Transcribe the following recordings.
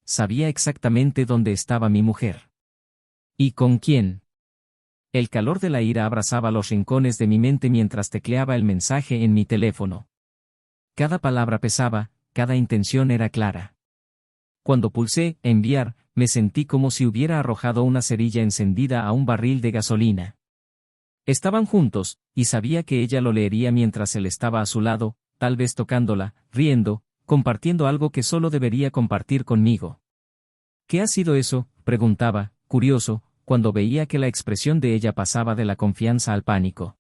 sabía exactamente dónde estaba mi mujer. ¿Y con quién? El calor de la ira abrazaba los rincones de mi mente mientras tecleaba el mensaje en mi teléfono. Cada palabra pesaba, cada intención era clara. Cuando pulsé enviar, me sentí como si hubiera arrojado una cerilla encendida a un barril de gasolina. Estaban juntos, y sabía que ella lo leería mientras él estaba a su lado, tal vez tocándola, riendo, compartiendo algo que solo debería compartir conmigo. ¿Qué ha sido eso?, preguntaba, curioso, cuando veía que la expresión de ella pasaba de la confianza al pánico.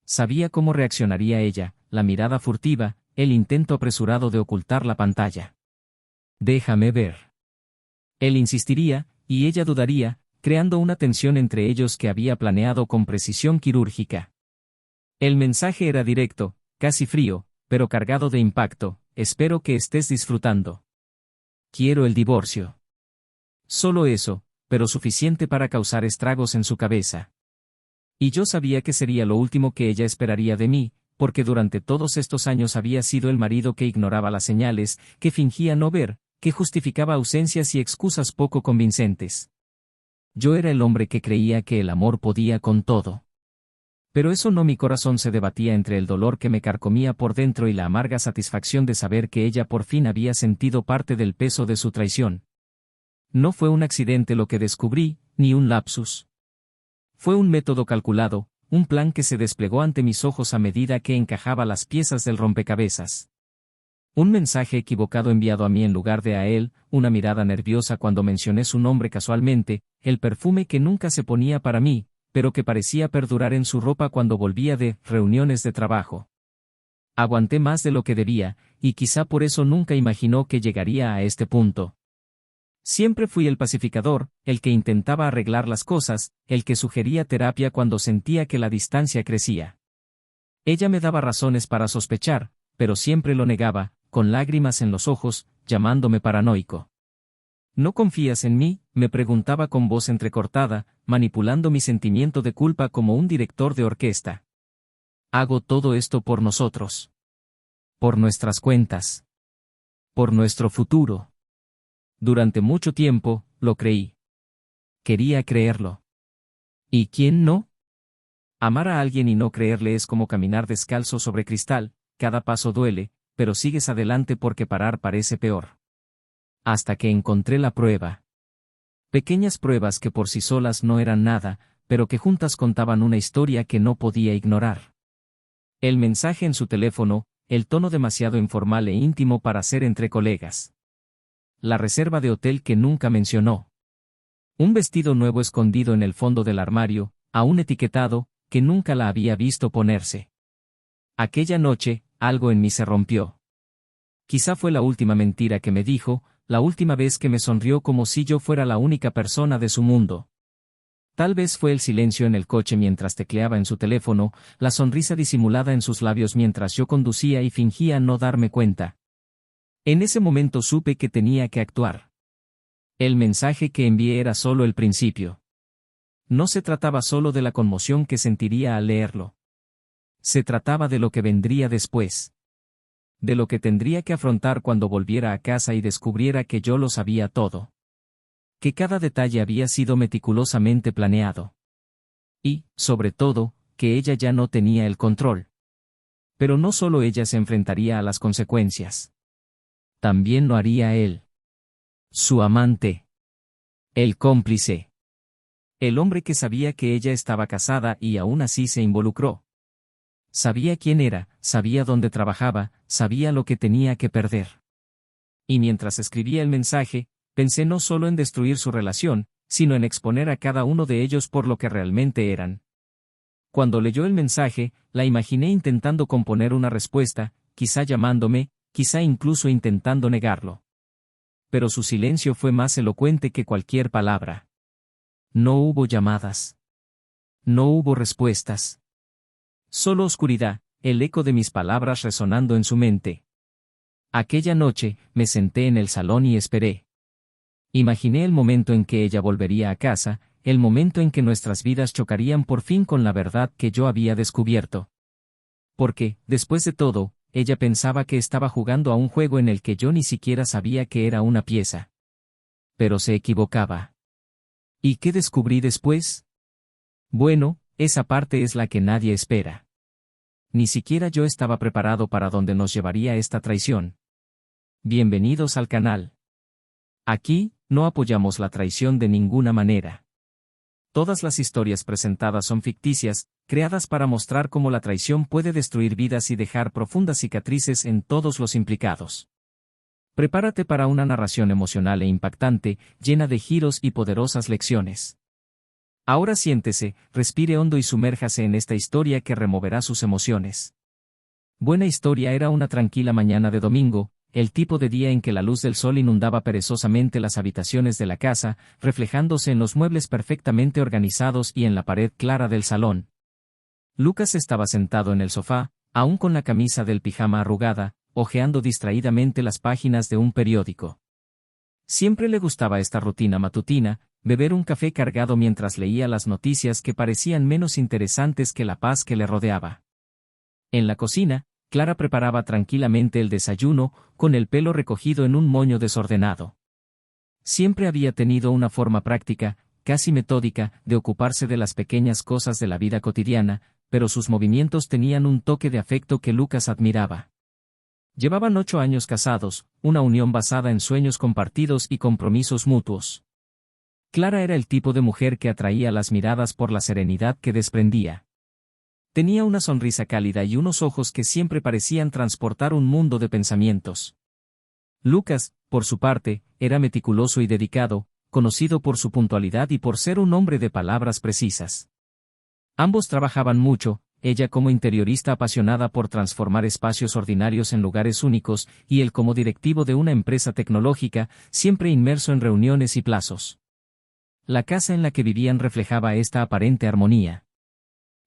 Sabía cómo reaccionaría ella, la mirada furtiva, el intento apresurado de ocultar la pantalla. Déjame ver. Él insistiría, y ella dudaría, creando una tensión entre ellos que había planeado con precisión quirúrgica. El mensaje era directo, casi frío, pero cargado de impacto. Espero que estés disfrutando. Quiero el divorcio. Solo eso, pero suficiente para causar estragos en su cabeza. Y yo sabía que sería lo último que ella esperaría de mí, porque durante todos estos años había sido el marido que ignoraba las señales, que fingía no ver, que justificaba ausencias y excusas poco convincentes. Yo era el hombre que creía que el amor podía con todo. Pero eso no, mi corazón se debatía entre el dolor que me carcomía por dentro y la amarga satisfacción de saber que ella por fin había sentido parte del peso de su traición. No fue un accidente lo que descubrí, ni un lapsus. Fue un método calculado, un plan que se desplegó ante mis ojos a medida que encajaba las piezas del rompecabezas. Un mensaje equivocado enviado a mí en lugar de a él, una mirada nerviosa cuando mencioné su nombre casualmente, el perfume que nunca se ponía para mí, pero que parecía perdurar en su ropa cuando volvía de reuniones de trabajo. Aguanté más de lo que debía, y quizá por eso nunca imaginó que llegaría a este punto. Siempre fui el pacificador, el que intentaba arreglar las cosas, el que sugería terapia cuando sentía que la distancia crecía. Ella me daba razones para sospechar, pero siempre lo negaba, con lágrimas en los ojos, llamándome paranoico. ¿No confías en mí?, me preguntaba con voz entrecortada, manipulando mi sentimiento de culpa como un director de orquesta. Hago todo esto por nosotros. Por nuestras cuentas. Por nuestro futuro. Durante mucho tiempo, lo creí. Quería creerlo. ¿Y quién no? Amar a alguien y no creerle es como caminar descalzo sobre cristal, cada paso duele, pero sigues adelante porque parar parece peor. Hasta que encontré la prueba. Pequeñas pruebas que por sí solas no eran nada, pero que juntas contaban una historia que no podía ignorar. El mensaje en su teléfono, el tono demasiado informal e íntimo para ser entre colegas. La reserva de hotel que nunca mencionó. Un vestido nuevo escondido en el fondo del armario, aún etiquetado, que nunca la había visto ponerse. Aquella noche, algo en mí se rompió. Quizá fue la última mentira que me dijo, la última vez que me sonrió como si yo fuera la única persona de su mundo. Tal vez fue el silencio en el coche mientras tecleaba en su teléfono, la sonrisa disimulada en sus labios mientras yo conducía y fingía no darme cuenta. En ese momento supe que tenía que actuar. El mensaje que envié era solo el principio. No se trataba solo de la conmoción que sentiría al leerlo. Se trataba de lo que vendría después. De lo que tendría que afrontar cuando volviera a casa y descubriera que yo lo sabía todo. Que cada detalle había sido meticulosamente planeado. Y, sobre todo, que ella ya no tenía el control. Pero no solo ella se enfrentaría a las consecuencias. También lo haría él. Su amante. El cómplice. El hombre que sabía que ella estaba casada y aún así se involucró. Sabía quién era, sabía dónde trabajaba, sabía lo que tenía que perder. Y mientras escribía el mensaje, pensé no solo en destruir su relación, sino en exponer a cada uno de ellos por lo que realmente eran. Cuando leyó el mensaje, la imaginé intentando componer una respuesta, quizá llamándome, quizá incluso intentando negarlo. Pero su silencio fue más elocuente que cualquier palabra. No hubo llamadas. No hubo respuestas. Solo oscuridad, el eco de mis palabras resonando en su mente. Aquella noche, me senté en el salón y esperé. Imaginé el momento en que ella volvería a casa, el momento en que nuestras vidas chocarían por fin con la verdad que yo había descubierto. Porque, después de todo, ella pensaba que estaba jugando a un juego en el que yo ni siquiera sabía que era una pieza. Pero se equivocaba. ¿Y qué descubrí después? Bueno, esa parte es la que nadie espera. Ni siquiera yo estaba preparado para dónde nos llevaría esta traición. Bienvenidos al canal. Aquí, no apoyamos la traición de ninguna manera. Todas las historias presentadas son ficticias, creadas para mostrar cómo la traición puede destruir vidas y dejar profundas cicatrices en todos los implicados. Prepárate para una narración emocional e impactante, llena de giros y poderosas lecciones. Ahora siéntese, respire hondo y sumérjase en esta historia que removerá sus emociones. Buena historia era una tranquila mañana de domingo, el tipo de día en que la luz del sol inundaba perezosamente las habitaciones de la casa, reflejándose en los muebles perfectamente organizados y en la pared clara del salón. Lucas estaba sentado en el sofá, aún con la camisa del pijama arrugada, hojeando distraídamente las páginas de un periódico. Siempre le gustaba esta rutina matutina, beber un café cargado mientras leía las noticias que parecían menos interesantes que la paz que le rodeaba. En la cocina, Clara preparaba tranquilamente el desayuno, con el pelo recogido en un moño desordenado. Siempre había tenido una forma práctica, casi metódica, de ocuparse de las pequeñas cosas de la vida cotidiana, pero sus movimientos tenían un toque de afecto que Lucas admiraba. Llevaban 8 años casados, una unión basada en sueños compartidos y compromisos mutuos. Clara era el tipo de mujer que atraía las miradas por la serenidad que desprendía. Tenía una sonrisa cálida y unos ojos que siempre parecían transportar un mundo de pensamientos. Lucas, por su parte, era meticuloso y dedicado, conocido por su puntualidad y por ser un hombre de palabras precisas. Ambos trabajaban mucho, ella como interiorista apasionada por transformar espacios ordinarios en lugares únicos, y él como directivo de una empresa tecnológica, siempre inmerso en reuniones y plazos. La casa en la que vivían reflejaba esta aparente armonía.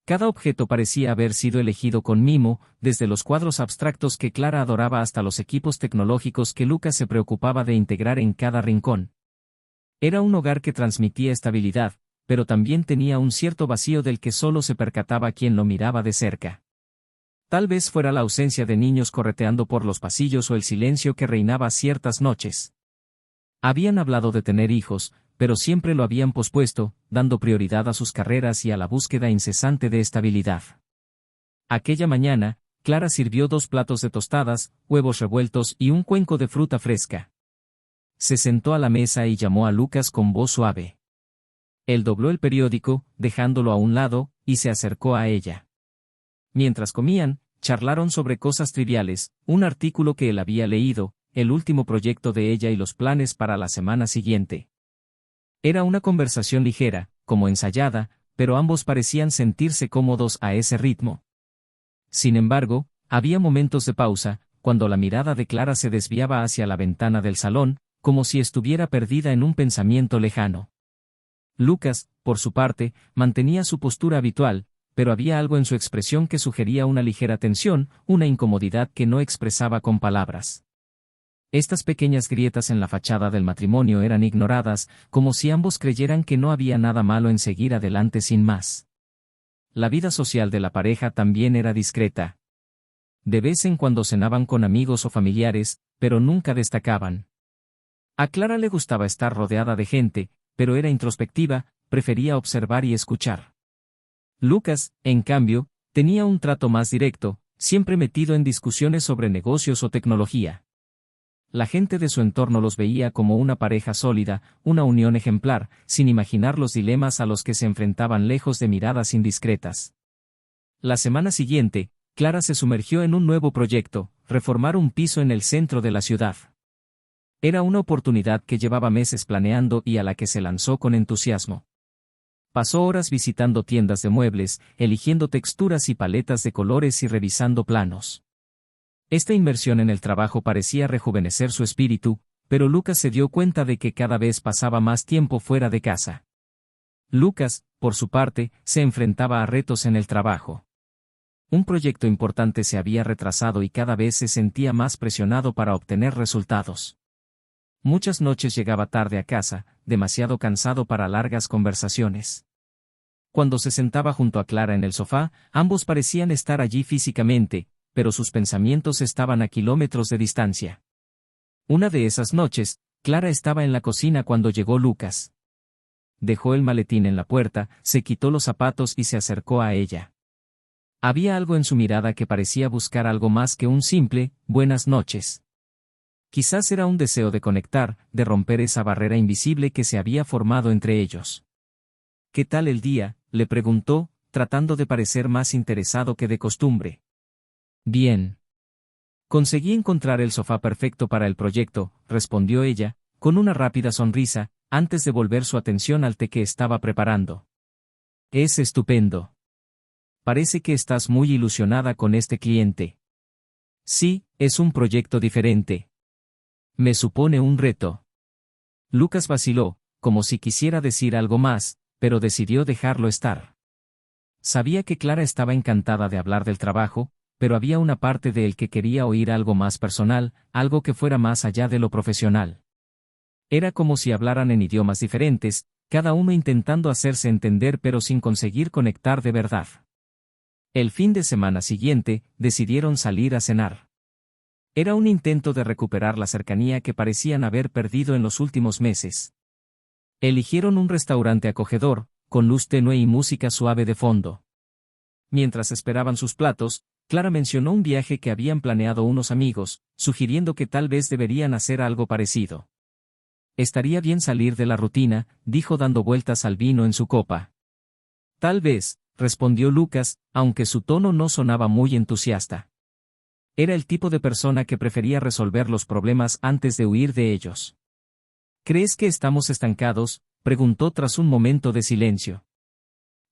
Cada objeto parecía haber sido elegido con mimo, desde los cuadros abstractos que Clara adoraba hasta los equipos tecnológicos que Lucas se preocupaba de integrar en cada rincón. Era un hogar que transmitía estabilidad, pero también tenía un cierto vacío del que solo se percataba quien lo miraba de cerca. Tal vez fuera la ausencia de niños correteando por los pasillos o el silencio que reinaba ciertas noches. Habían hablado de tener hijos, pero siempre lo habían pospuesto, dando prioridad a sus carreras y a la búsqueda incesante de estabilidad. Aquella mañana, Clara sirvió 2 platos de tostadas, huevos revueltos y un cuenco de fruta fresca. Se sentó a la mesa y llamó a Lucas con voz suave. Él dobló el periódico, dejándolo a un lado, y se acercó a ella. Mientras comían, charlaron sobre cosas triviales, un artículo que él había leído, el último proyecto de ella y los planes para la semana siguiente. Era una conversación ligera, como ensayada, pero ambos parecían sentirse cómodos a ese ritmo. Sin embargo, había momentos de pausa, cuando la mirada de Clara se desviaba hacia la ventana del salón, como si estuviera perdida en un pensamiento lejano. Lucas, por su parte, mantenía su postura habitual, pero había algo en su expresión que sugería una ligera tensión, una incomodidad que no expresaba con palabras. Estas pequeñas grietas en la fachada del matrimonio eran ignoradas, como si ambos creyeran que no había nada malo en seguir adelante sin más. La vida social de la pareja también era discreta. De vez en cuando cenaban con amigos o familiares, pero nunca destacaban. A Clara le gustaba estar rodeada de gente, pero era introspectiva, prefería observar y escuchar. Lucas, en cambio, tenía un trato más directo, siempre metido en discusiones sobre negocios o tecnología. La gente de su entorno los veía como una pareja sólida, una unión ejemplar, sin imaginar los dilemas a los que se enfrentaban lejos de miradas indiscretas. La semana siguiente, Clara se sumergió en un nuevo proyecto, reformar un piso en el centro de la ciudad. Era una oportunidad que llevaba meses planeando y a la que se lanzó con entusiasmo. Pasó horas visitando tiendas de muebles, eligiendo texturas y paletas de colores y revisando planos. Esta inmersión en el trabajo parecía rejuvenecer su espíritu, pero Lucas se dio cuenta de que cada vez pasaba más tiempo fuera de casa. Lucas, por su parte, se enfrentaba a retos en el trabajo. Un proyecto importante se había retrasado y cada vez se sentía más presionado para obtener resultados. Muchas noches llegaba tarde a casa, demasiado cansado para largas conversaciones. Cuando se sentaba junto a Clara en el sofá, ambos parecían estar allí físicamente, pero sus pensamientos estaban a kilómetros de distancia. Una de esas noches, Clara estaba en la cocina cuando llegó Lucas. Dejó el maletín en la puerta, se quitó los zapatos y se acercó a ella. Había algo en su mirada que parecía buscar algo más que un simple, buenas noches. Quizás era un deseo de conectar, de romper esa barrera invisible que se había formado entre ellos. ¿Qué tal el día?, le preguntó, tratando de parecer más interesado que de costumbre. Bien. Conseguí encontrar el sofá perfecto para el proyecto, respondió ella, con una rápida sonrisa, antes de volver su atención al té que estaba preparando. Es estupendo. Parece que estás muy ilusionada con este cliente. Sí, es un proyecto diferente. Me supone un reto. Lucas vaciló, como si quisiera decir algo más, pero decidió dejarlo estar. Sabía que Clara estaba encantada de hablar del trabajo, pero había una parte de él que quería oír algo más personal, algo que fuera más allá de lo profesional. Era como si hablaran en idiomas diferentes, cada uno intentando hacerse entender pero sin conseguir conectar de verdad. El fin de semana siguiente, decidieron salir a cenar. Era un intento de recuperar la cercanía que parecían haber perdido en los últimos meses. Eligieron un restaurante acogedor, con luz tenue y música suave de fondo. Mientras esperaban sus platos, Clara mencionó un viaje que habían planeado unos amigos, sugiriendo que tal vez deberían hacer algo parecido. Estaría bien salir de la rutina, dijo dando vueltas al vino en su copa. Tal vez, respondió Lucas, aunque su tono no sonaba muy entusiasta. Era el tipo de persona que prefería resolver los problemas antes de huir de ellos. ¿Crees que estamos estancados?, preguntó tras un momento de silencio.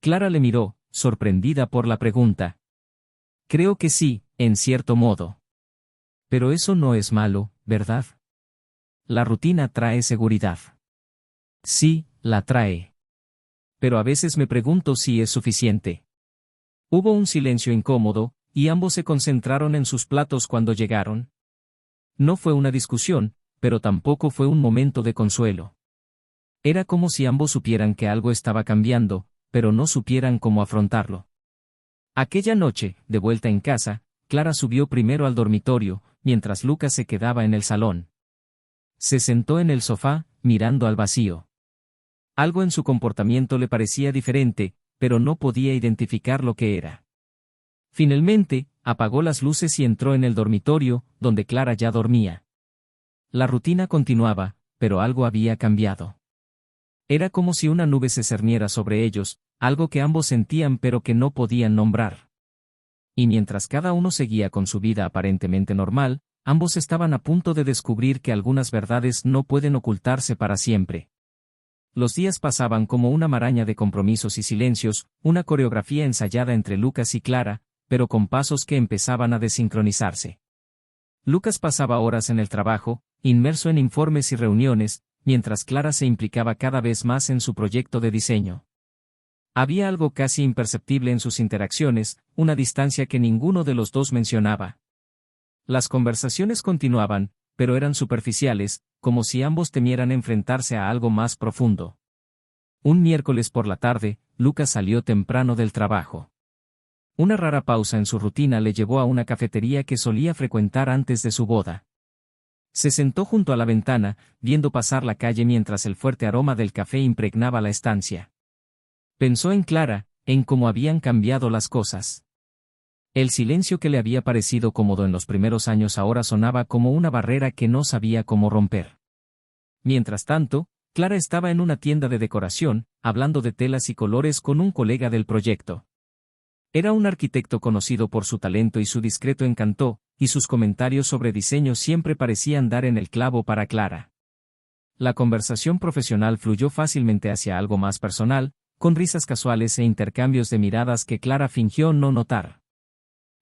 Clara le miró, sorprendida por la pregunta. Creo que sí, en cierto modo. Pero eso no es malo, ¿verdad? La rutina trae seguridad. Sí, la trae. Pero a veces me pregunto si es suficiente. Hubo un silencio incómodo, y ambos se concentraron en sus platos cuando llegaron. No fue una discusión, pero tampoco fue un momento de consuelo. Era como si ambos supieran que algo estaba cambiando, pero no supieran cómo afrontarlo. Aquella noche, de vuelta en casa, Clara subió primero al dormitorio, mientras Lucas se quedaba en el salón. Se sentó en el sofá, mirando al vacío. Algo en su comportamiento le parecía diferente, pero no podía identificar lo que era. Finalmente, apagó las luces y entró en el dormitorio, donde Clara ya dormía. La rutina continuaba, pero algo había cambiado. Era como si una nube se cerniera sobre ellos, algo que ambos sentían pero que no podían nombrar. Y mientras cada uno seguía con su vida aparentemente normal, ambos estaban a punto de descubrir que algunas verdades no pueden ocultarse para siempre. Los días pasaban como una maraña de compromisos y silencios, una coreografía ensayada entre Lucas y Clara, pero con pasos que empezaban a desincronizarse. Lucas pasaba horas en el trabajo, inmerso en informes y reuniones, mientras Clara se implicaba cada vez más en su proyecto de diseño. Había algo casi imperceptible en sus interacciones, una distancia que ninguno de los dos mencionaba. Las conversaciones continuaban, pero eran superficiales, como si ambos temieran enfrentarse a algo más profundo. Un miércoles por la tarde, Lucas salió temprano del trabajo. Una rara pausa en su rutina le llevó a una cafetería que solía frecuentar antes de su boda. Se sentó junto a la ventana, viendo pasar la calle mientras el fuerte aroma del café impregnaba la estancia. Pensó en Clara, en cómo habían cambiado las cosas. El silencio que le había parecido cómodo en los primeros años ahora sonaba como una barrera que no sabía cómo romper. Mientras tanto, Clara estaba en una tienda de decoración, hablando de telas y colores con un colega del proyecto. Era un arquitecto conocido por su talento y su discreto encanto, y sus comentarios sobre diseño siempre parecían dar en el clavo para Clara. La conversación profesional fluyó fácilmente hacia algo más personal, con risas casuales e intercambios de miradas que Clara fingió no notar.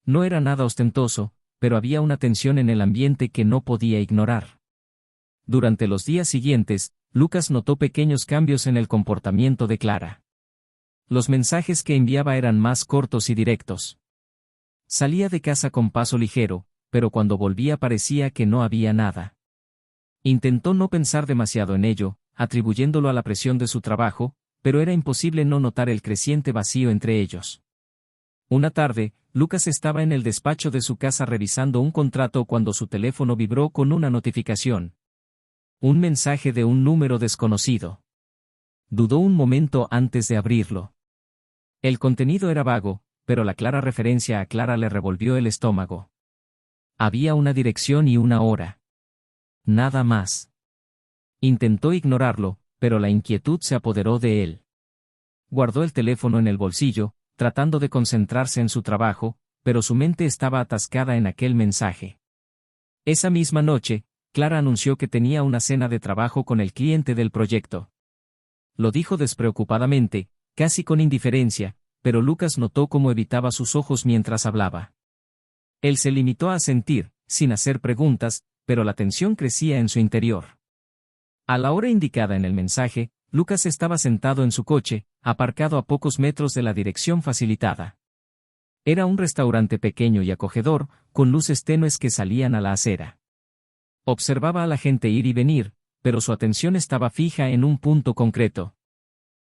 No era nada ostentoso, pero había una tensión en el ambiente que no podía ignorar. Durante los días siguientes, Lucas notó pequeños cambios en el comportamiento de Clara. Los mensajes que enviaba eran más cortos y directos. Salía de casa con paso ligero, pero cuando volvía parecía que no había nada. Intentó no pensar demasiado en ello, atribuyéndolo a la presión de su trabajo, pero era imposible no notar el creciente vacío entre ellos. Una tarde, Lucas estaba en el despacho de su casa revisando un contrato cuando su teléfono vibró con una notificación. Un mensaje de un número desconocido. Dudó un momento antes de abrirlo. El contenido era vago, pero la clara referencia a Clara le revolvió el estómago. Había una dirección y una hora. Nada más. Intentó ignorarlo, pero la inquietud se apoderó de él. Guardó el teléfono en el bolsillo, tratando de concentrarse en su trabajo, pero su mente estaba atascada en aquel mensaje. Esa misma noche, Clara anunció que tenía una cena de trabajo con el cliente del proyecto. Lo dijo despreocupadamente, casi con indiferencia, pero Lucas notó cómo evitaba sus ojos mientras hablaba. Él se limitó a asentir, sin hacer preguntas, pero la tensión crecía en su interior. A la hora indicada en el mensaje, Lucas estaba sentado en su coche, aparcado a pocos metros de la dirección facilitada. Era un restaurante pequeño y acogedor, con luces tenues que salían a la acera. Observaba a la gente ir y venir, pero su atención estaba fija en un punto concreto.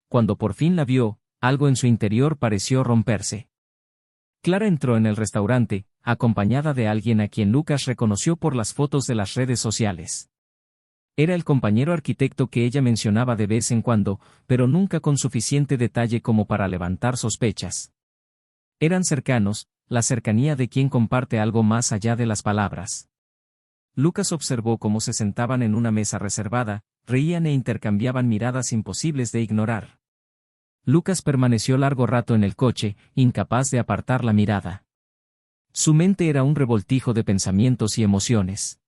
Cuando por fin la vio, algo en su interior pareció romperse. Clara entró en el restaurante, acompañada de alguien a quien Lucas reconoció por las fotos de las redes sociales. Era el compañero arquitecto que ella mencionaba de vez en cuando, pero nunca con suficiente detalle como para levantar sospechas. Eran cercanos, la cercanía de quien comparte algo más allá de las palabras. Lucas observó cómo se sentaban en una mesa reservada, reían e intercambiaban miradas imposibles de ignorar. Lucas permaneció largo rato en el coche, incapaz de apartar la mirada. Su mente era un revoltijo de pensamientos y emociones.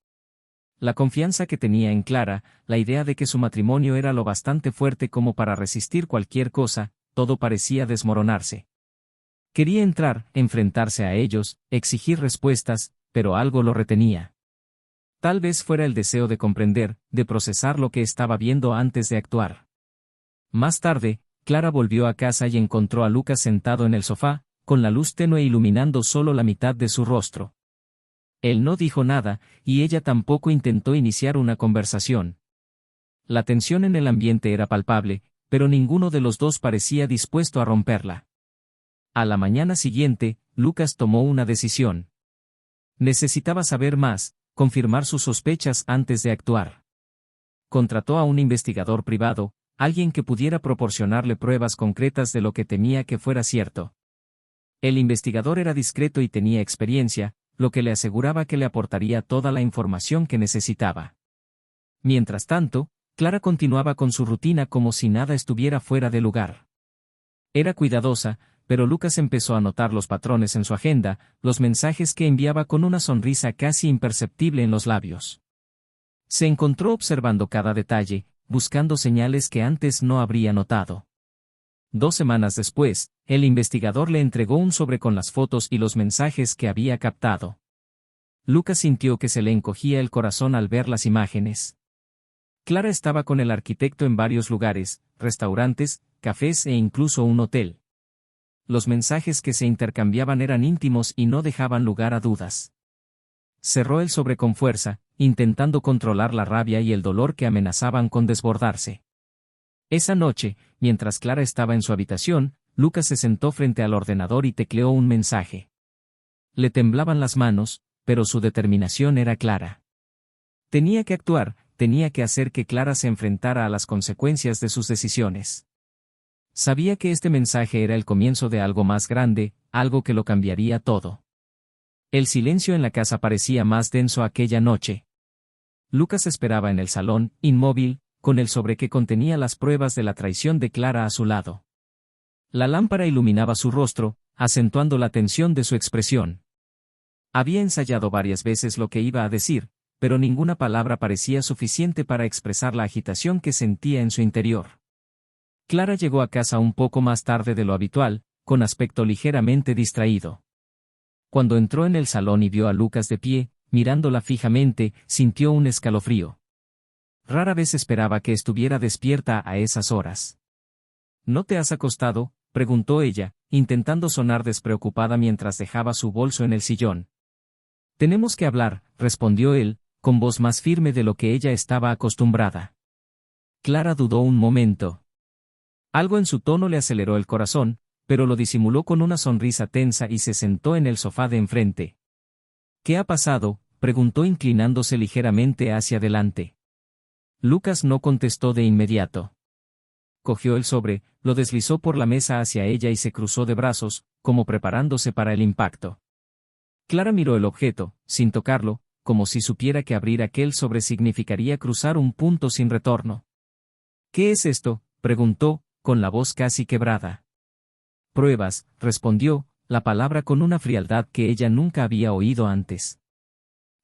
La confianza que tenía en Clara, la idea de que su matrimonio era lo bastante fuerte como para resistir cualquier cosa, todo parecía desmoronarse. Quería entrar, enfrentarse a ellos, exigir respuestas, pero algo lo retenía. Tal vez fuera el deseo de comprender, de procesar lo que estaba viendo antes de actuar. Más tarde, Clara volvió a casa y encontró a Lucas sentado en el sofá, con la luz tenue iluminando solo la mitad de su rostro. Él no dijo nada, y ella tampoco intentó iniciar una conversación. La tensión en el ambiente era palpable, pero ninguno de los dos parecía dispuesto a romperla. A la mañana siguiente, Lucas tomó una decisión. Necesitaba saber más, confirmar sus sospechas antes de actuar. Contrató a un investigador privado, alguien que pudiera proporcionarle pruebas concretas de lo que temía que fuera cierto. El investigador era discreto y tenía experiencia, lo que le aseguraba que le aportaría toda la información que necesitaba. Mientras tanto, Clara continuaba con su rutina como si nada estuviera fuera de lugar. Era cuidadosa, pero Lucas empezó a notar los patrones en su agenda, los mensajes que enviaba con una sonrisa casi imperceptible en los labios. Se encontró observando cada detalle, buscando señales que antes no habría notado. 2 semanas después, el investigador le entregó un sobre con las fotos y los mensajes que había captado. Lucas sintió que se le encogía el corazón al ver las imágenes. Clara estaba con el arquitecto en varios lugares, restaurantes, cafés e incluso un hotel. Los mensajes que se intercambiaban eran íntimos y no dejaban lugar a dudas. Cerró el sobre con fuerza, intentando controlar la rabia y el dolor que amenazaban con desbordarse. Esa noche, mientras Clara estaba en su habitación, Lucas se sentó frente al ordenador y tecleó un mensaje. Le temblaban las manos, pero su determinación era clara. Tenía que actuar, tenía que hacer que Clara se enfrentara a las consecuencias de sus decisiones. Sabía que este mensaje era el comienzo de algo más grande, algo que lo cambiaría todo. El silencio en la casa parecía más denso aquella noche. Lucas esperaba en el salón, inmóvil, con el sobre que contenía las pruebas de la traición de Clara a su lado. La lámpara iluminaba su rostro, acentuando la tensión de su expresión. Había ensayado varias veces lo que iba a decir, pero ninguna palabra parecía suficiente para expresar la agitación que sentía en su interior. Clara llegó a casa un poco más tarde de lo habitual, con aspecto ligeramente distraído. Cuando entró en el salón y vio a Lucas de pie, mirándola fijamente, sintió un escalofrío. Rara vez esperaba que estuviera despierta a esas horas. ¿No te has acostado?, preguntó ella, intentando sonar despreocupada mientras dejaba su bolso en el sillón. Tenemos que hablar, respondió él, con voz más firme de lo que ella estaba acostumbrada. Clara dudó un momento. Algo en su tono le aceleró el corazón, pero lo disimuló con una sonrisa tensa y se sentó en el sofá de enfrente. ¿Qué ha pasado?, preguntó inclinándose ligeramente hacia adelante. Lucas no contestó de inmediato. Cogió el sobre, lo deslizó por la mesa hacia ella y se cruzó de brazos, como preparándose para el impacto. Clara miró el objeto, sin tocarlo, como si supiera que abrir aquel sobre significaría cruzar un punto sin retorno. «¿Qué es esto?», preguntó, con la voz casi quebrada. «Pruebas», respondió, la palabra con una frialdad que ella nunca había oído antes.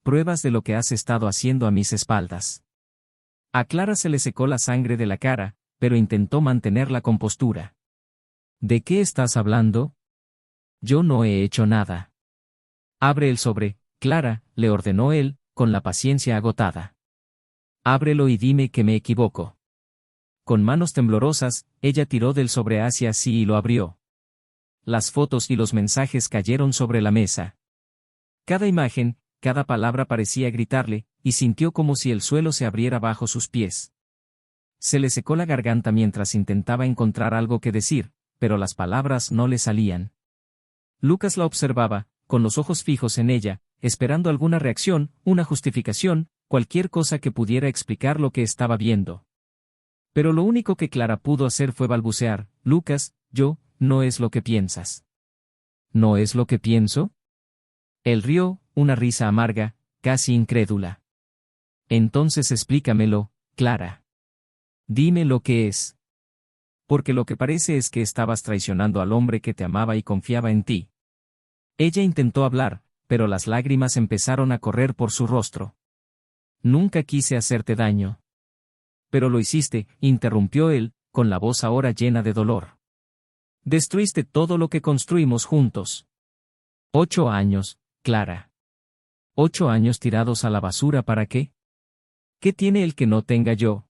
«Pruebas de lo que has estado haciendo a mis espaldas». A Clara se le secó la sangre de la cara, pero intentó mantener la compostura. «¿De qué estás hablando? Yo no he hecho nada». «Abre el sobre, Clara», le ordenó él, con la paciencia agotada. «Ábrelo y dime que me equivoco». Con manos temblorosas, ella tiró del sobre hacia sí y lo abrió. Las fotos y los mensajes cayeron sobre la mesa. Cada imagen, cada palabra parecía gritarle, y sintió como si el suelo se abriera bajo sus pies. Se le secó la garganta mientras intentaba encontrar algo que decir, pero las palabras no le salían. Lucas la observaba, con los ojos fijos en ella, esperando alguna reacción, una justificación, cualquier cosa que pudiera explicar lo que estaba viendo. Pero lo único que Clara pudo hacer fue balbucear: «Lucas, no es lo que piensas». «¿No es lo que pienso?». Él rió, una risa amarga, casi incrédula. «Entonces explícamelo, Clara. Dime lo que es. Porque lo que parece es que estabas traicionando al hombre que te amaba y confiaba en ti». Ella intentó hablar, pero las lágrimas empezaron a correr por su rostro. «Nunca quise hacerte daño». «Pero lo hiciste», interrumpió él, con la voz ahora llena de dolor. «Destruiste todo lo que construimos juntos». 8 años, Clara. 8 años tirados a la basura, ¿para qué? ¿Qué tiene el que no tenga yo?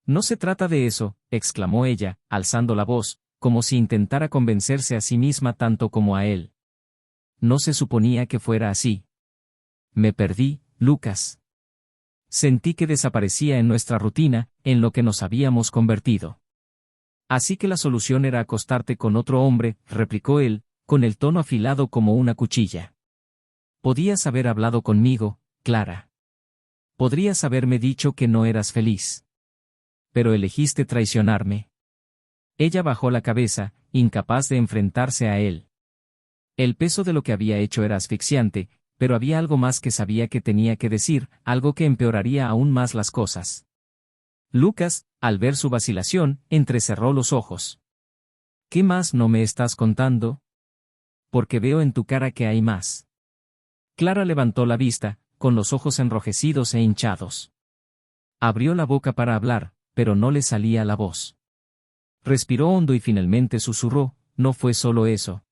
«No se trata de eso», exclamó ella, alzando la voz, como si intentara convencerse a sí misma tanto como a él. «No se suponía que fuera así. Me perdí, Lucas. Sentí que desaparecía en nuestra rutina, en lo que nos habíamos convertido». «Así que la solución era acostarte con otro hombre», replicó él, con el tono afilado como una cuchilla. «Podías haber hablado conmigo, Clara. Podrías haberme dicho que no eras feliz. Pero elegiste traicionarme». Ella bajó la cabeza, incapaz de enfrentarse a él. El peso de lo que había hecho era asfixiante, pero había algo más que sabía que tenía que decir, algo que empeoraría aún más las cosas. Lucas, al ver su vacilación, entrecerró los ojos. «¿Qué más no me estás contando? Porque veo en tu cara que hay más». Clara levantó la vista, con los ojos enrojecidos e hinchados. Abrió la boca para hablar, pero no le salía la voz. Respiró hondo y finalmente susurró: «No fue solo eso».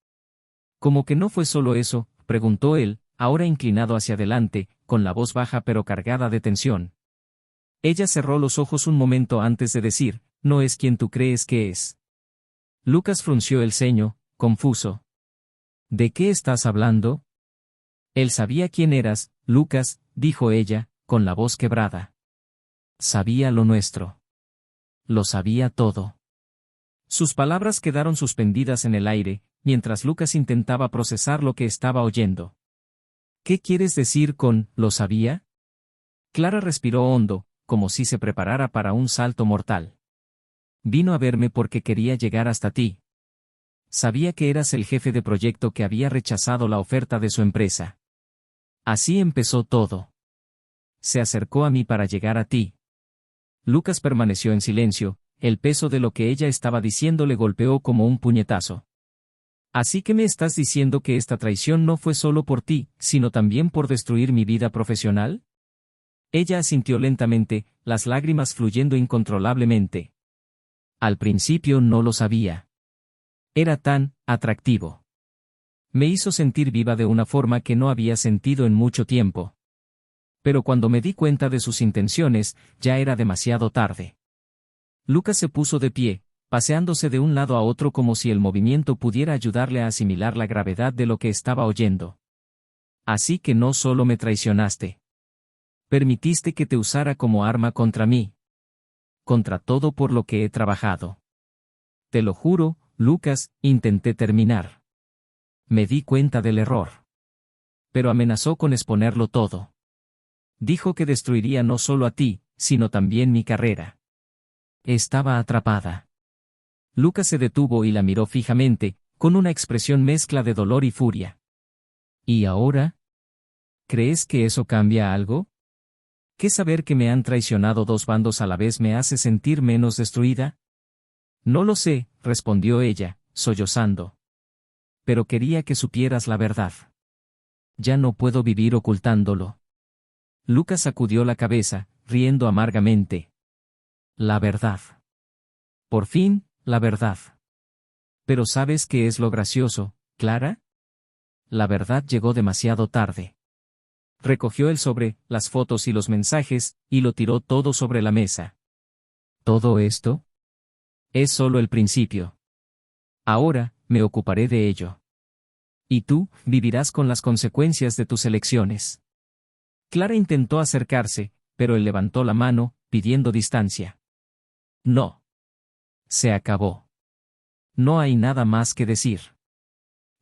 «¿Cómo que no fue solo eso?», preguntó él, ahora inclinado hacia adelante, con la voz baja pero cargada de tensión. Ella cerró los ojos un momento antes de decir: «No es quien tú crees que es». Lucas frunció el ceño, confuso. «¿De qué estás hablando?». «Él sabía quién eras, Lucas», dijo ella, con la voz quebrada. «Sabía lo nuestro. Lo sabía todo». Sus palabras quedaron suspendidas en el aire, mientras Lucas intentaba procesar lo que estaba oyendo. «¿Qué quieres decir con «lo sabía»?» Clara respiró hondo, como si se preparara para un salto mortal. «Vino a verme porque quería llegar hasta ti. Sabía que eras el jefe de proyecto que había rechazado la oferta de su empresa. Así empezó todo. Se acercó a mí para llegar a ti». Lucas permaneció en silencio, el peso de lo que ella estaba diciendo le golpeó como un puñetazo. «Así que me estás diciendo que esta traición no fue solo por ti, sino también por destruir mi vida profesional». Ella asintió lentamente, las lágrimas fluyendo incontrolablemente. «Al principio no lo sabía. Era tan atractivo. Me hizo sentir viva de una forma que no había sentido en mucho tiempo. Pero cuando me di cuenta de sus intenciones, ya era demasiado tarde». Lucas se puso de pie, paseándose de un lado a otro como si el movimiento pudiera ayudarle a asimilar la gravedad de lo que estaba oyendo. «Así que no solo me traicionaste. Permitiste que te usara como arma contra mí. Contra todo por lo que he trabajado. Te lo juro, Lucas», intenté terminar. «Me di cuenta del error. Pero amenazó con exponerlo todo. Dijo que destruiría no solo a ti, sino también mi carrera. Estaba atrapada. Lucas se detuvo y la miró fijamente, con una expresión mezcla de dolor y furia. ¿Y ahora? ¿Crees que eso cambia algo? ¿Qué saber que me han traicionado dos bandos a la vez me hace sentir menos destruida? No lo sé, respondió ella, sollozando. Pero quería que supieras la verdad. Ya no puedo vivir ocultándolo. Lucas sacudió la cabeza, riendo amargamente. La verdad. Por fin, la verdad. Pero ¿sabes qué es lo gracioso, Clara? La verdad llegó demasiado tarde. Recogió el sobre, las fotos y los mensajes, y lo tiró todo sobre la mesa. ¿Todo esto? Es solo el principio. Ahora, me ocuparé de ello. Y tú, vivirás con las consecuencias de tus elecciones. Clara intentó acercarse, pero él levantó la mano, pidiendo distancia. No. Se acabó. No hay nada más que decir.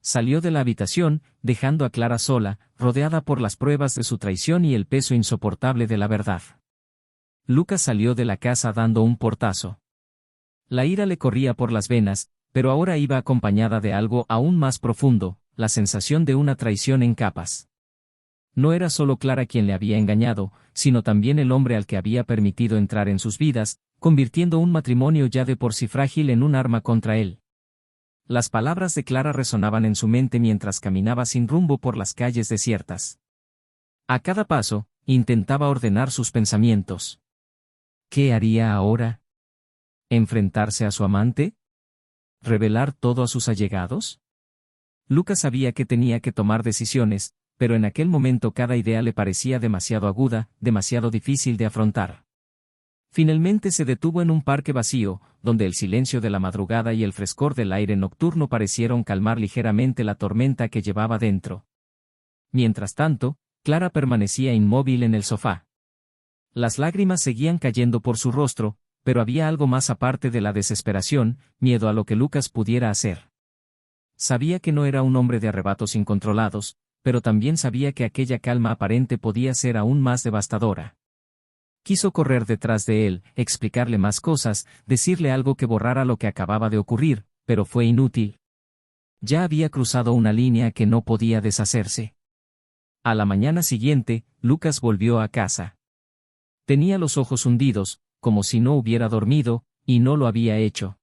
Salió de la habitación, dejando a Clara sola, rodeada por las pruebas de su traición y el peso insoportable de la verdad. Lucas salió de la casa dando un portazo. La ira le corría por las venas, pero ahora iba acompañada de algo aún más profundo, la sensación de una traición en capas. No era solo Clara quien le había engañado, sino también el hombre al que había permitido entrar en sus vidas, convirtiendo un matrimonio ya de por sí frágil en un arma contra él. Las palabras de Clara resonaban en su mente mientras caminaba sin rumbo por las calles desiertas. A cada paso, intentaba ordenar sus pensamientos. ¿Qué haría ahora? ¿Enfrentarse a su amante? ¿Revelar todo a sus allegados? Lucas sabía que tenía que tomar decisiones, pero en aquel momento cada idea le parecía demasiado aguda, demasiado difícil de afrontar. Finalmente se detuvo en un parque vacío, donde el silencio de la madrugada y el frescor del aire nocturno parecieron calmar ligeramente la tormenta que llevaba dentro. Mientras tanto, Clara permanecía inmóvil en el sofá. Las lágrimas seguían cayendo por su rostro, pero había algo más aparte de la desesperación, miedo a lo que Lucas pudiera hacer. Sabía que no era un hombre de arrebatos incontrolados, pero también sabía que aquella calma aparente podía ser aún más devastadora. Quiso correr detrás de él, explicarle más cosas, decirle algo que borrara lo que acababa de ocurrir, pero fue inútil. Ya había cruzado una línea que no podía deshacerse. A la mañana siguiente, Lucas volvió a casa. Tenía los ojos hundidos, como si no hubiera dormido, y no lo había hecho.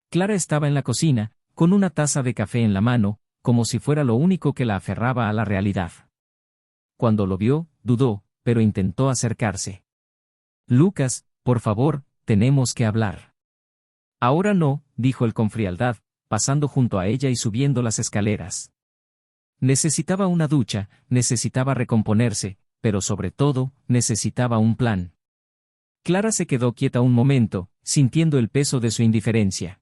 Clara estaba en la cocina, con una taza de café en la mano, como si fuera lo único que la aferraba a la realidad. Cuando lo vio, dudó, pero intentó acercarse. Lucas, por favor, tenemos que hablar. Ahora no, dijo él con frialdad, pasando junto a ella y subiendo las escaleras. Necesitaba una ducha, necesitaba recomponerse, pero sobre todo, necesitaba un plan. Clara se quedó quieta un momento, sintiendo el peso de su indiferencia.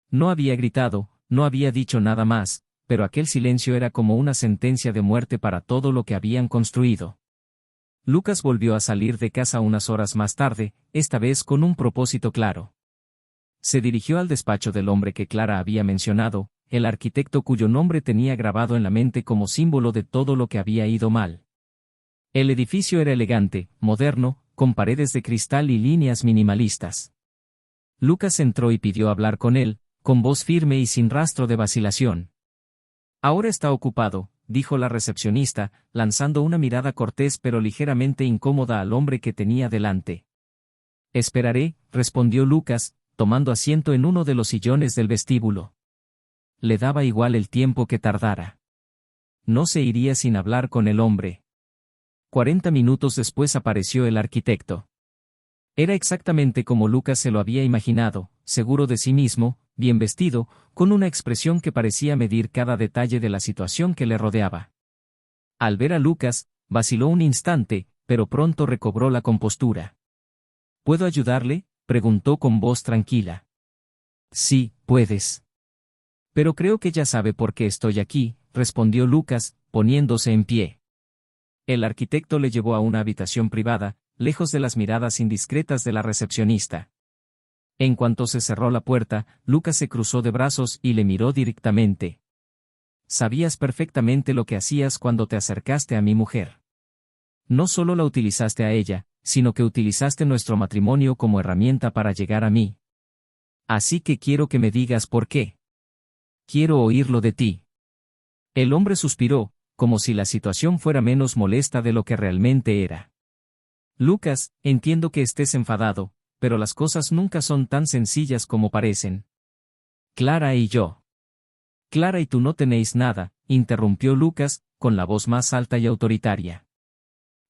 No había gritado, no había dicho nada más, pero aquel silencio era como una sentencia de muerte para todo lo que habían construido. Lucas volvió a salir de casa unas horas más tarde, esta vez con un propósito claro. Se dirigió al despacho del hombre que Clara había mencionado, el arquitecto cuyo nombre tenía grabado en la mente como símbolo de todo lo que había ido mal. El edificio era elegante, moderno, con paredes de cristal y líneas minimalistas. Lucas entró y pidió hablar con él, con voz firme y sin rastro de vacilación. Ahora está ocupado, dijo la recepcionista, lanzando una mirada cortés pero ligeramente incómoda al hombre que tenía delante. Esperaré, respondió Lucas, tomando asiento en uno de los sillones del vestíbulo. Le daba igual el tiempo que tardara. No se iría sin hablar con el hombre. 40 minutos después apareció el arquitecto. Era exactamente como Lucas se lo había imaginado, seguro de sí mismo, bien vestido, con una expresión que parecía medir cada detalle de la situación que le rodeaba. Al ver a Lucas, vaciló un instante, pero pronto recobró la compostura. ¿Puedo ayudarle?, preguntó con voz tranquila. Sí, puedes. Pero creo que ya sabe por qué estoy aquí, respondió Lucas, poniéndose en pie. El arquitecto le llevó a una habitación privada, lejos de las miradas indiscretas de la recepcionista. En cuanto se cerró la puerta, Lucas se cruzó de brazos y le miró directamente. Sabías perfectamente lo que hacías cuando te acercaste a mi mujer. No solo la utilizaste a ella, sino que utilizaste nuestro matrimonio como herramienta para llegar a mí. Así que quiero que me digas por qué. Quiero oírlo de ti. El hombre suspiró, como si la situación fuera menos molesta de lo que realmente era. Lucas, entiendo que estés enfadado, pero las cosas nunca son tan sencillas como parecen. Clara y yo. Clara y tú no tenéis nada, interrumpió Lucas, con la voz más alta y autoritaria.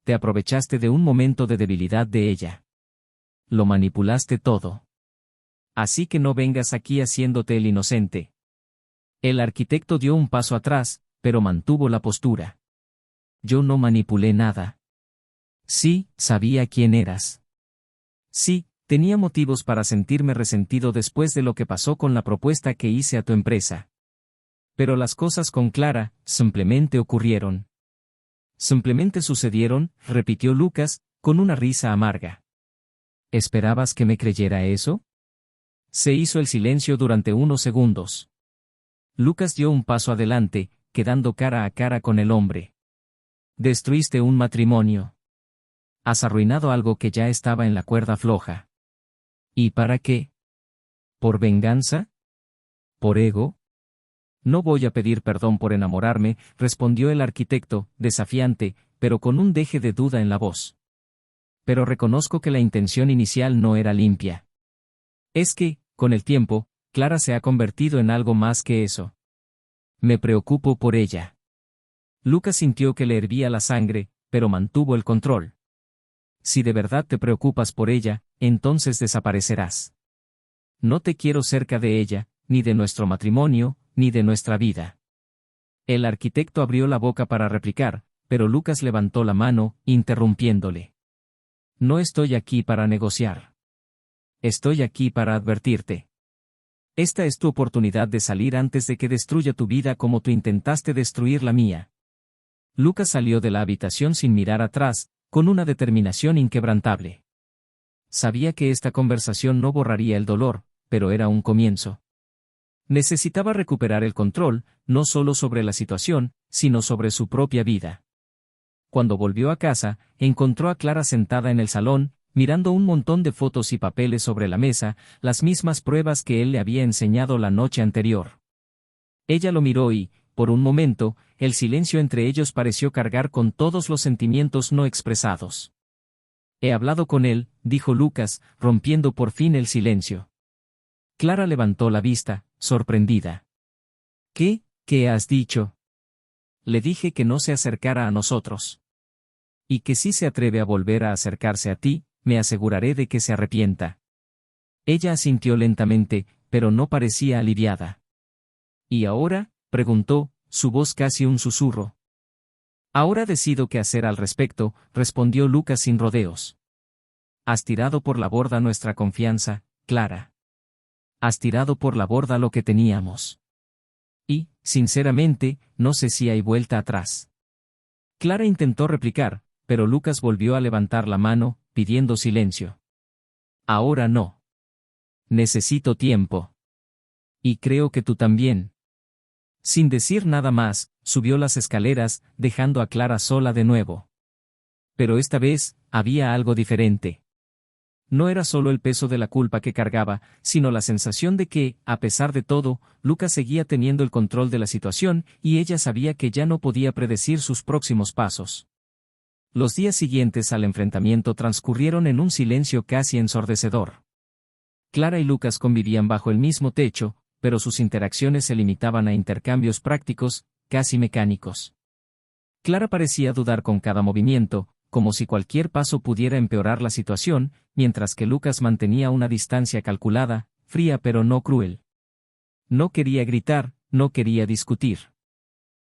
Te aprovechaste de un momento de debilidad de ella. Lo manipulaste todo. Así que no vengas aquí haciéndote el inocente. El arquitecto dio un paso atrás, pero mantuvo la postura. Yo no manipulé nada. Sí, sabía quién eras. Sí, tenía motivos para sentirme resentido después de lo que pasó con la propuesta que hice a tu empresa. Pero las cosas con Clara, simplemente ocurrieron. Simplemente sucedieron, repitió Lucas, con una risa amarga. ¿Esperabas que me creyera eso? Se hizo el silencio durante unos segundos. Lucas dio un paso adelante, quedando cara a cara con el hombre. Destruiste un matrimonio. Has arruinado algo que ya estaba en la cuerda floja. ¿Y para qué? ¿Por venganza? ¿Por ego? No voy a pedir perdón por enamorarme, respondió el arquitecto, desafiante, pero con un deje de duda en la voz. Pero reconozco que la intención inicial no era limpia. Es que, con el tiempo, Clara se ha convertido en algo más que eso. Me preocupo por ella. Lucas sintió que le hervía la sangre, pero mantuvo el control. Si de verdad te preocupas por ella, entonces desaparecerás. No te quiero cerca de ella, ni de nuestro matrimonio, ni de nuestra vida. El arquitecto abrió la boca para replicar, pero Lucas levantó la mano, interrumpiéndole. No estoy aquí para negociar. Estoy aquí para advertirte. Esta es tu oportunidad de salir antes de que destruya tu vida como tú intentaste destruir la mía. Lucas salió de la habitación sin mirar atrás, con una determinación inquebrantable. Sabía que esta conversación no borraría el dolor, pero era un comienzo. Necesitaba recuperar el control, no solo sobre la situación, sino sobre su propia vida. Cuando volvió a casa, encontró a Clara sentada en el salón, mirando un montón de fotos y papeles sobre la mesa, las mismas pruebas que él le había enseñado la noche anterior. Ella lo miró y, por un momento, el silencio entre ellos pareció cargar con todos los sentimientos no expresados. He hablado con él, dijo Lucas, rompiendo por fin el silencio. Clara levantó la vista, sorprendida. ¿Qué has dicho? Le dije que no se acercara a nosotros. Y que si se atreve a volver a acercarse a ti, me aseguraré de que se arrepienta. Ella asintió lentamente, pero no parecía aliviada. ¿Y ahora? Preguntó, su voz casi un susurro. Ahora decido qué hacer al respecto, respondió Lucas sin rodeos. Has tirado por la borda nuestra confianza, Clara. Has tirado por la borda lo que teníamos. Y, sinceramente, no sé si hay vuelta atrás. Clara intentó replicar, pero Lucas volvió a levantar la mano, pidiendo silencio. Ahora no. Necesito tiempo. Y creo que tú también. Sin decir nada más, subió las escaleras, dejando a Clara sola de nuevo. Pero esta vez, había algo diferente. No era solo el peso de la culpa que cargaba, sino la sensación de que, a pesar de todo, Lucas seguía teniendo el control de la situación, y ella sabía que ya no podía predecir sus próximos pasos. Los días siguientes al enfrentamiento transcurrieron en un silencio casi ensordecedor. Clara y Lucas convivían bajo el mismo techo, pero sus interacciones se limitaban a intercambios prácticos, casi mecánicos. Clara parecía dudar con cada movimiento, como si cualquier paso pudiera empeorar la situación, mientras que Lucas mantenía una distancia calculada, fría pero no cruel. No quería gritar, no quería discutir.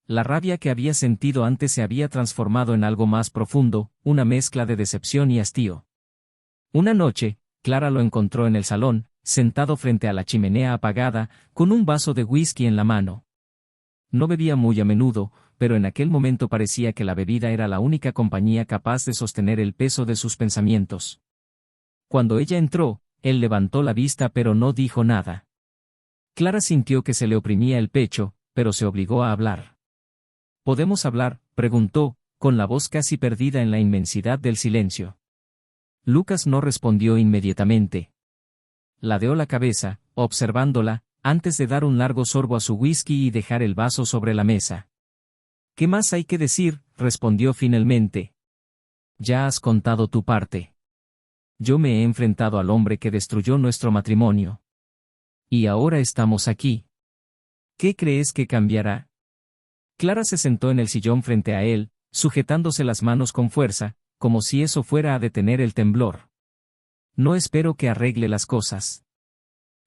La rabia que había sentido antes se había transformado en algo más profundo, una mezcla de decepción y hastío. Una noche, Clara lo encontró en el salón, sentado frente a la chimenea apagada, con un vaso de whisky en la mano. No bebía muy a menudo, pero en aquel momento parecía que la bebida era la única compañía capaz de sostener el peso de sus pensamientos. Cuando ella entró, él levantó la vista pero no dijo nada. Clara sintió que se le oprimía el pecho, pero se obligó a hablar. ¿Podemos hablar?, preguntó, con la voz casi perdida en la inmensidad del silencio. Lucas no respondió inmediatamente. Ladeó la cabeza, observándola, antes de dar un largo sorbo a su whisky y dejar el vaso sobre la mesa. ¿Qué más hay que decir?, respondió finalmente. Ya has contado tu parte. Yo me he enfrentado al hombre que destruyó nuestro matrimonio. Y ahora estamos aquí. ¿Qué crees que cambiará? Clara se sentó en el sillón frente a él, sujetándose las manos con fuerza, como si eso fuera a detener el temblor. No espero que arregle las cosas.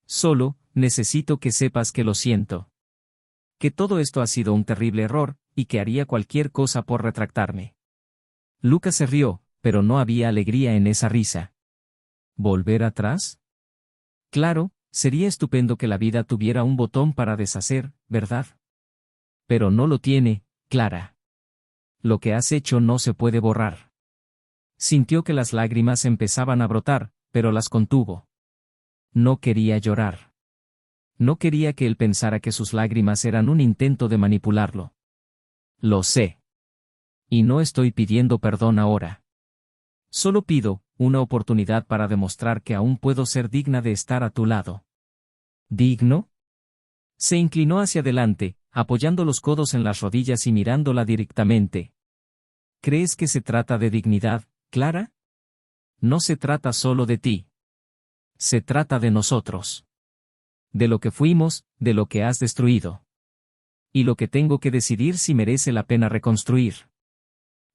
Solo, necesito que sepas que lo siento. Que todo esto ha sido un terrible error, y que haría cualquier cosa por retractarme. Lucas se rió, pero no había alegría en esa risa. ¿Volver atrás? Claro, sería estupendo que la vida tuviera un botón para deshacer, ¿verdad? Pero no lo tiene, Clara. Lo que has hecho no se puede borrar. Sintió que las lágrimas empezaban a brotar, pero las contuvo. No quería llorar. No quería que él pensara que sus lágrimas eran un intento de manipularlo. Lo sé. Y no estoy pidiendo perdón ahora. Solo pido una oportunidad para demostrar que aún puedo ser digna de estar a tu lado. ¿Digno? Se inclinó hacia adelante, apoyando los codos en las rodillas y mirándola directamente. ¿Crees que se trata de dignidad, Clara? No se trata solo de ti. Se trata de nosotros. De lo que fuimos, de lo que has destruido. Y lo que tengo que decidir si merece la pena reconstruir.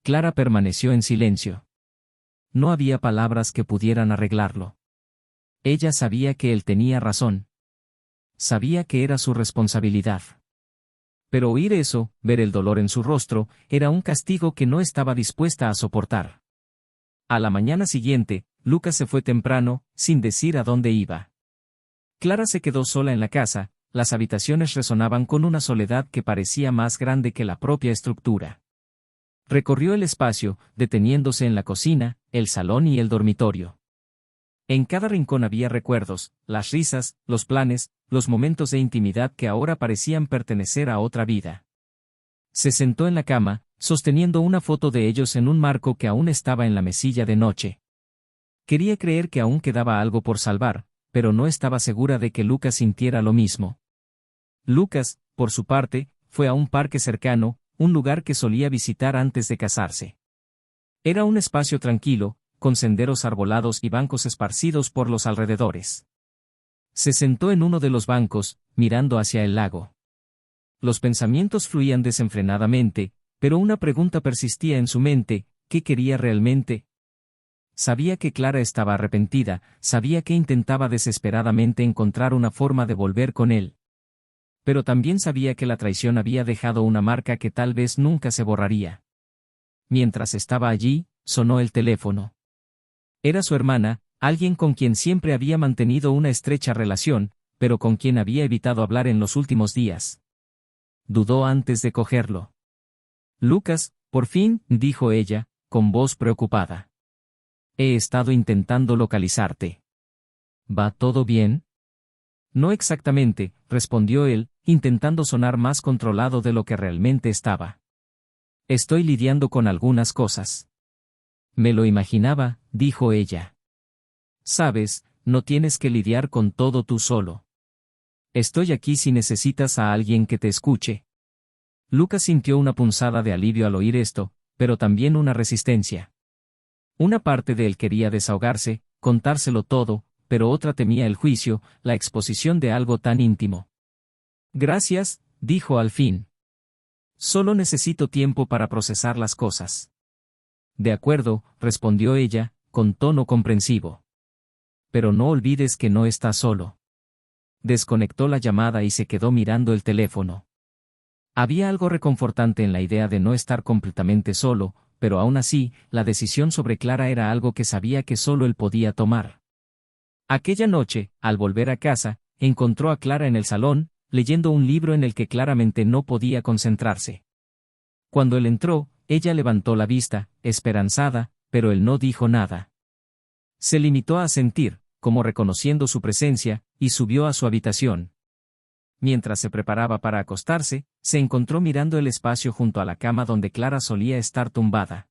Clara permaneció en silencio. No había palabras que pudieran arreglarlo. Ella sabía que él tenía razón. Sabía que era su responsabilidad. Pero oír eso, ver el dolor en su rostro, era un castigo que no estaba dispuesta a soportar. A la mañana siguiente, Lucas se fue temprano, sin decir a dónde iba. Clara se quedó sola en la casa, las habitaciones resonaban con una soledad que parecía más grande que la propia estructura. Recorrió el espacio, deteniéndose en la cocina, el salón y el dormitorio. En cada rincón había recuerdos, las risas, los planes, los momentos de intimidad que ahora parecían pertenecer a otra vida. Se sentó en la cama, sosteniendo una foto de ellos en un marco que aún estaba en la mesilla de noche. Quería creer que aún quedaba algo por salvar, pero no estaba segura de que Lucas sintiera lo mismo. Lucas, por su parte, fue a un parque cercano, un lugar que solía visitar antes de casarse. Era un espacio tranquilo, con senderos arbolados y bancos esparcidos por los alrededores. Se sentó en uno de los bancos, mirando hacia el lago. Los pensamientos fluían desenfrenadamente, pero una pregunta persistía en su mente: ¿qué quería realmente? Sabía que Clara estaba arrepentida, sabía que intentaba desesperadamente encontrar una forma de volver con él. Pero también sabía que la traición había dejado una marca que tal vez nunca se borraría. Mientras estaba allí, sonó el teléfono. Era su hermana, alguien con quien siempre había mantenido una estrecha relación, pero con quien había evitado hablar en los últimos días. Dudó antes de cogerlo. Lucas, por fin, dijo ella, con voz preocupada. He estado intentando localizarte. ¿Va todo bien? No exactamente, respondió él, intentando sonar más controlado de lo que realmente estaba. Estoy lidiando con algunas cosas. Me lo imaginaba, dijo ella. Sabes, no tienes que lidiar con todo tú solo. Estoy aquí si necesitas a alguien que te escuche. Lucas sintió una punzada de alivio al oír esto, pero también una resistencia. Una parte de él quería desahogarse, contárselo todo, pero otra temía el juicio, la exposición de algo tan íntimo. Gracias, dijo al fin. Solo necesito tiempo para procesar las cosas. De acuerdo, respondió ella, con tono comprensivo. Pero no olvides que no estás solo. Desconectó la llamada y se quedó mirando el teléfono. Había algo reconfortante en la idea de no estar completamente solo, pero aún así, la decisión sobre Clara era algo que sabía que solo él podía tomar. Aquella noche, al volver a casa, encontró a Clara en el salón, leyendo un libro en el que claramente no podía concentrarse. Cuando él entró, ella levantó la vista, esperanzada, pero él no dijo nada. Se limitó a sentir, como reconociendo su presencia, y subió a su habitación. Mientras se preparaba para acostarse, se encontró mirando el espacio junto a la cama donde Clara solía estar tumbada.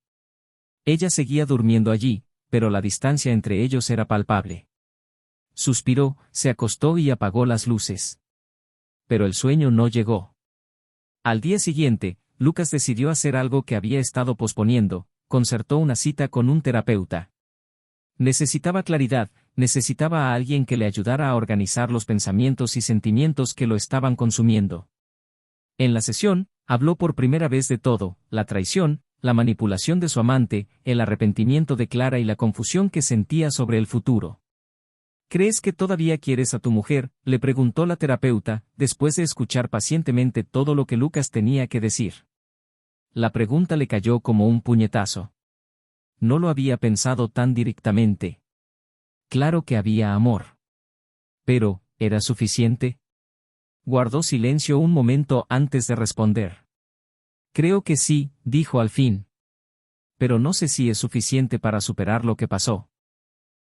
Ella seguía durmiendo allí, pero la distancia entre ellos era palpable. Suspiró, se acostó y apagó las luces. Pero el sueño no llegó. Al día siguiente, Lucas decidió hacer algo que había estado posponiendo: concertó una cita con un terapeuta. Necesitaba claridad, necesitaba a alguien que le ayudara a organizar los pensamientos y sentimientos que lo estaban consumiendo. En la sesión, habló por primera vez de todo: la traición, la manipulación de su amante, el arrepentimiento de Clara y la confusión que sentía sobre el futuro. ¿Crees que todavía quieres a tu mujer?, le preguntó la terapeuta, después de escuchar pacientemente todo lo que Lucas tenía que decir. La pregunta le cayó como un puñetazo. No lo había pensado tan directamente. Claro que había amor. Pero, ¿era suficiente? Guardó silencio un momento antes de responder. Creo que sí, dijo al fin. Pero no sé si es suficiente para superar lo que pasó.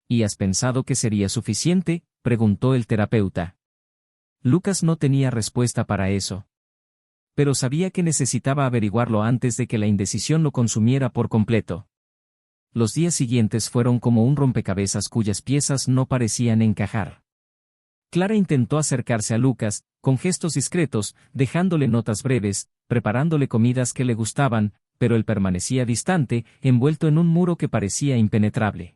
¿Y has pensado que sería suficiente?, preguntó el terapeuta. Lucas no tenía respuesta para eso. Pero sabía que necesitaba averiguarlo antes de que la indecisión lo consumiera por completo. Los días siguientes fueron como un rompecabezas cuyas piezas no parecían encajar. Clara intentó acercarse a Lucas, con gestos discretos, dejándole notas breves, preparándole comidas que le gustaban, pero él permanecía distante, envuelto en un muro que parecía impenetrable.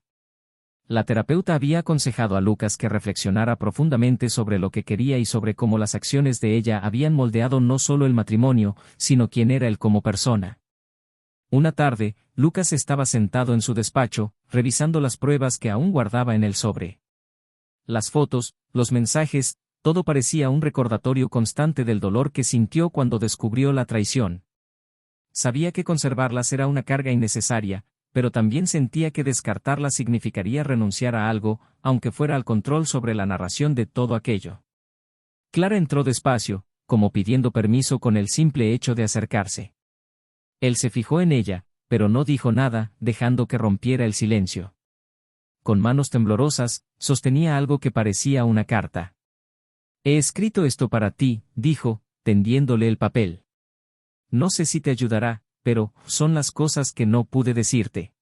La terapeuta había aconsejado a Lucas que reflexionara profundamente sobre lo que quería y sobre cómo las acciones de ella habían moldeado no solo el matrimonio, sino quién era él como persona. Una tarde, Lucas estaba sentado en su despacho, revisando las pruebas que aún guardaba en el sobre. Las fotos, los mensajes, todo parecía un recordatorio constante del dolor que sintió cuando descubrió la traición. Sabía que conservarlas era una carga innecesaria, pero también sentía que descartarlas significaría renunciar a algo, aunque fuera al control sobre la narración de todo aquello. Clara entró despacio, como pidiendo permiso con el simple hecho de acercarse. Él se fijó en ella, pero no dijo nada, dejando que rompiera el silencio. Con manos temblorosas, sostenía algo que parecía una carta. «He escrito esto para ti», dijo, tendiéndole el papel. «No sé si te ayudará, pero son las cosas que no pude decirte».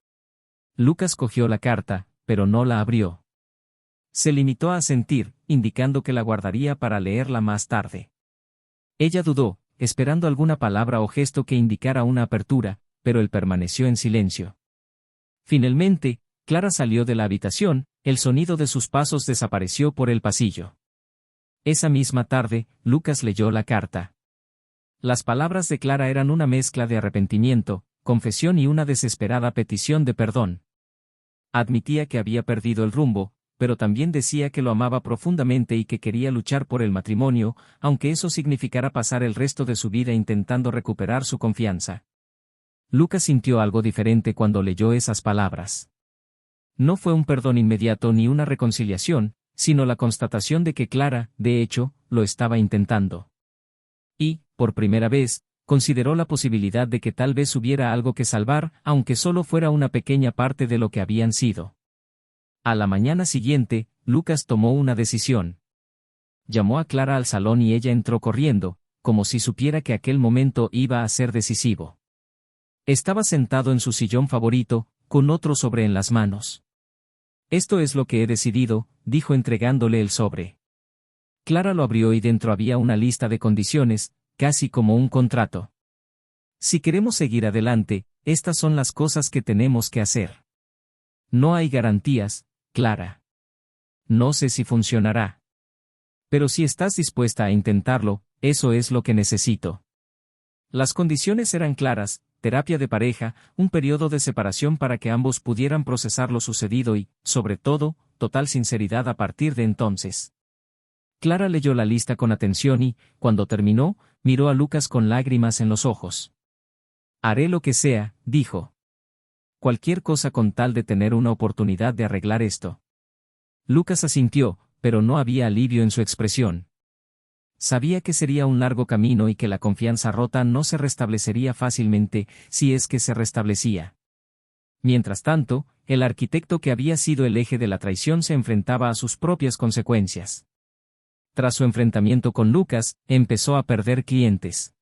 Lucas cogió la carta, pero no la abrió. Se limitó a asentir, indicando que la guardaría para leerla más tarde. Ella dudó, esperando alguna palabra o gesto que indicara una apertura, pero él permaneció en silencio. Finalmente, Clara salió de la habitación, el sonido de sus pasos desapareció por el pasillo. Esa misma tarde, Lucas leyó la carta. Las palabras de Clara eran una mezcla de arrepentimiento, confesión y una desesperada petición de perdón. Admitía que había perdido el rumbo, pero también decía que lo amaba profundamente y que quería luchar por el matrimonio, aunque eso significara pasar el resto de su vida intentando recuperar su confianza. Lucas sintió algo diferente cuando leyó esas palabras. No fue un perdón inmediato ni una reconciliación, sino la constatación de que Clara, de hecho, lo estaba intentando. Y, por primera vez, consideró la posibilidad de que tal vez hubiera algo que salvar, aunque solo fuera una pequeña parte de lo que habían sido. A la mañana siguiente, Lucas tomó una decisión. Llamó a Clara al salón y ella entró corriendo, como si supiera que aquel momento iba a ser decisivo. Estaba sentado en su sillón favorito, con otro sobre en las manos. «Esto es lo que he decidido», dijo entregándole el sobre. Clara lo abrió y dentro había una lista de condiciones, casi como un contrato. «Si queremos seguir adelante, estas son las cosas que tenemos que hacer. No hay garantías, Clara. No sé si funcionará. Pero si estás dispuesta a intentarlo, eso es lo que necesito». Las condiciones eran claras: terapia de pareja, un periodo de separación para que ambos pudieran procesar lo sucedido y, sobre todo, total sinceridad a partir de entonces. Clara leyó la lista con atención y, cuando terminó, miró a Lucas con lágrimas en los ojos. «Haré lo que sea», dijo. «Cualquier cosa con tal de tener una oportunidad de arreglar esto». Lucas asintió, pero no había alivio en su expresión. Sabía que sería un largo camino y que la confianza rota no se restablecería fácilmente, si es que se restablecía. Mientras tanto, el arquitecto que había sido el eje de la traición se enfrentaba a sus propias consecuencias. Tras su enfrentamiento con Lucas, empezó a perder clientes.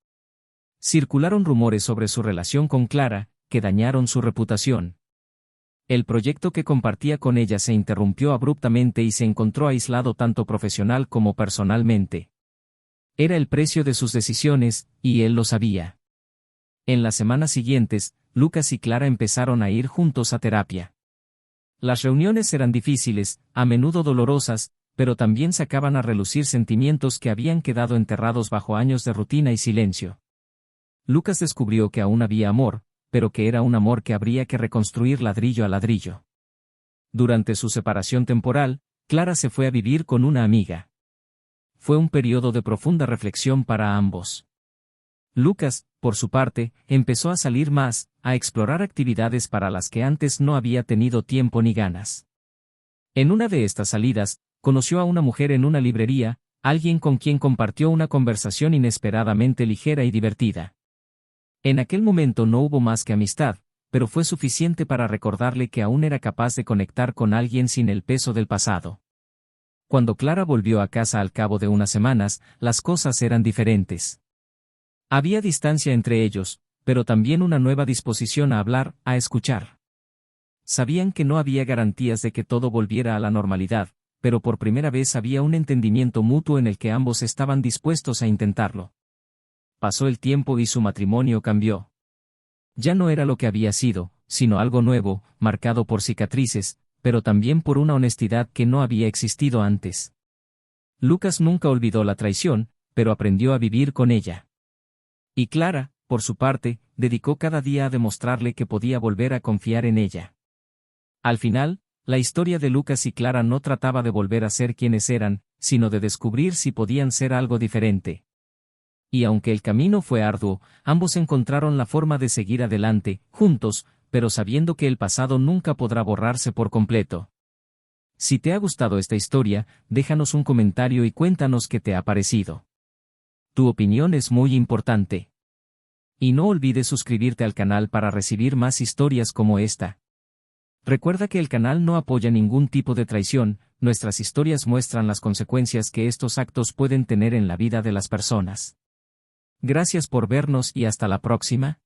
Circularon rumores sobre su relación con Clara, que dañaron su reputación. El proyecto que compartía con ella se interrumpió abruptamente y se encontró aislado tanto profesional como personalmente. Era el precio de sus decisiones, y él lo sabía. En las semanas siguientes, Lucas y Clara empezaron a ir juntos a terapia. Las reuniones eran difíciles, a menudo dolorosas, pero también sacaban a relucir sentimientos que habían quedado enterrados bajo años de rutina y silencio. Lucas descubrió que aún había amor, pero que era un amor que habría que reconstruir ladrillo a ladrillo. Durante su separación temporal, Clara se fue a vivir con una amiga. Fue un periodo de profunda reflexión para ambos. Lucas, por su parte, empezó a salir más, a explorar actividades para las que antes no había tenido tiempo ni ganas. En una de estas salidas, conoció a una mujer en una librería, alguien con quien compartió una conversación inesperadamente ligera y divertida. En aquel momento no hubo más que amistad, pero fue suficiente para recordarle que aún era capaz de conectar con alguien sin el peso del pasado. Cuando Clara volvió a casa al cabo de unas semanas, las cosas eran diferentes. Había distancia entre ellos, pero también una nueva disposición a hablar, a escuchar. Sabían que no había garantías de que todo volviera a la normalidad, pero por primera vez había un entendimiento mutuo en el que ambos estaban dispuestos a intentarlo. Pasó el tiempo y su matrimonio cambió. Ya no era lo que había sido, sino algo nuevo, marcado por cicatrices, pero también por una honestidad que no había existido antes. Lucas nunca olvidó la traición, pero aprendió a vivir con ella. Y Clara, por su parte, dedicó cada día a demostrarle que podía volver a confiar en ella. Al final, la historia de Lucas y Clara no trataba de volver a ser quienes eran, sino de descubrir si podían ser algo diferente. Y aunque el camino fue arduo, ambos encontraron la forma de seguir adelante, juntos, pero sabiendo que el pasado nunca podrá borrarse por completo. Si te ha gustado esta historia, déjanos un comentario y cuéntanos qué te ha parecido. Tu opinión es muy importante. Y no olvides suscribirte al canal para recibir más historias como esta. Recuerda que el canal no apoya ningún tipo de traición, nuestras historias muestran las consecuencias que estos actos pueden tener en la vida de las personas. Gracias por vernos y hasta la próxima.